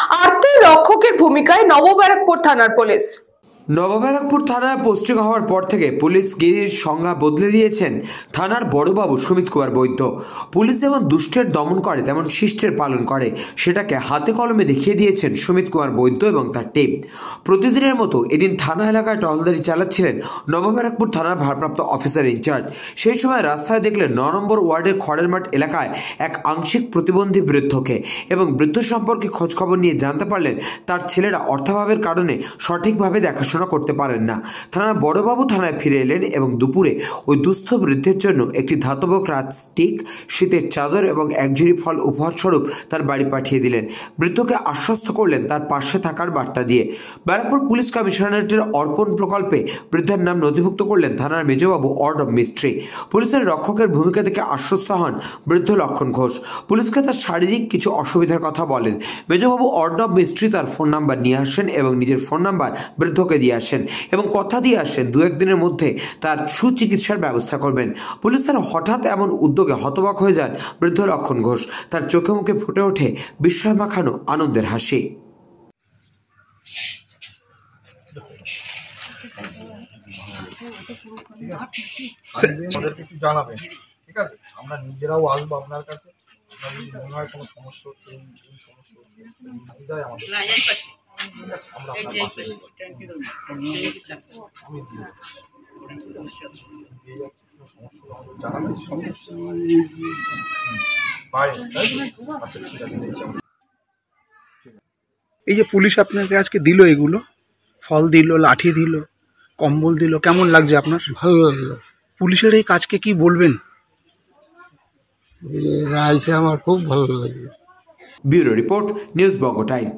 আত্মরক্ষকের ভূমিকায় নবব্যারাকপুর থানার পুলিশ। নবব্যারাকপুর থানায় পোস্টিং হওয়ার পর থেকে পুলিশ গিরির সংজ্ঞা বদলে দিয়েছেন থানার বড়বাবু সুমিত কুমার বৈদ্য। পুলিশ যেমন দুষ্টের দমন করে তেমন শিষ্টের পালন করে, সেটাকে হাতে কলমে দেখিয়ে দিয়েছেন সুমিত কুমার বৈদ্য এবং তার টিম। প্রতিদিনের মতো এদিন থানা এলাকায় টহলদারি চালাচ্ছিলেন নবব্যারাকপুর থানার ভারপ্রাপ্ত অফিসার ইনচার্জ। সেই সময় রাস্তায় দেখলেন ৯ নম্বর ওয়ার্ডের খড়ের মাঠ এলাকায় এক আংশিক প্রতিবন্ধী বৃদ্ধকে, এবং বৃদ্ধ সম্পর্কে খোঁজখবর নিয়ে জানতে পারলেন তার ছেলেরা অর্থাভাবের কারণে সঠিকভাবে দেখাশোনা করতে পারেন না। থানার বড়বাবু থানায় ফিরে এলেন এবং দুপুরে ওই দুস্থ বৃদ্ধের জন্য একটি ধাতব ক্রাচ স্টিক, শীতের চাদর এবং এক ঝুড়ি ফল উপহার স্বরূপ তার বাড়ি পাঠিয়ে দিলেন। বৃদ্ধকে আশ্বস্ত করলেন তার পাশে থাকার বার্তা দিয়ে। ব্যারাকপুর পুলিশ কমিশনারেটের অর্পণ প্রকল্পে বৃদ্ধের নাম নথিভুক্ত করলেন থানার মেজবাবু অর্ণব মিস্ত্রি। পুলিশের রক্ষকের ভূমিকা থেকে আশ্বস্ত হন বৃদ্ধ লক্ষণ ঘোষ। পুলিশকে তার শারীরিক কিছু অসুবিধার কথা বলেন। মেজবাবু অর্ণব মিস্ত্রি তার ফোন নাম্বার নিয়ে আসেন এবং নিজের ফোন নাম্বার বৃদ্ধকে দিয়ে আসেন এবং কথা দিয়ে আসেন ২-১ দিনের মধ্যে তার সুচিকিৎসার ব্যবস্থা করবেন। পুলিশের হঠাৎ এমন উদ্যোগে হতবাক হয়ে যান বৃদ্ধ লক্ষণ ঘোষ। তার চোখে মুখে ফুটে ওঠে বিস্ময় মাখানো আনন্দের হাসি। জানাবেন, ঠিক আছে? আমরা নিজেরাও আসবো আপনার কাছে। আপনার যদি মনে হয় কোনো সমস্যা হচ্ছে, এই যে পুলিশ আপনাকে আজকে দিল, এগুলো ফল দিল, লাঠি দিল, কম্বল দিল, কেমন লাগছে আপনার? ভালো লাগলো। পুলিশের এই কাজকে কি বলবেন? এরা আইসে আমার খুব ভালো লাগলো। ব্যুরো রিপোর্ট, নিউজ বঙ্গ টাইম।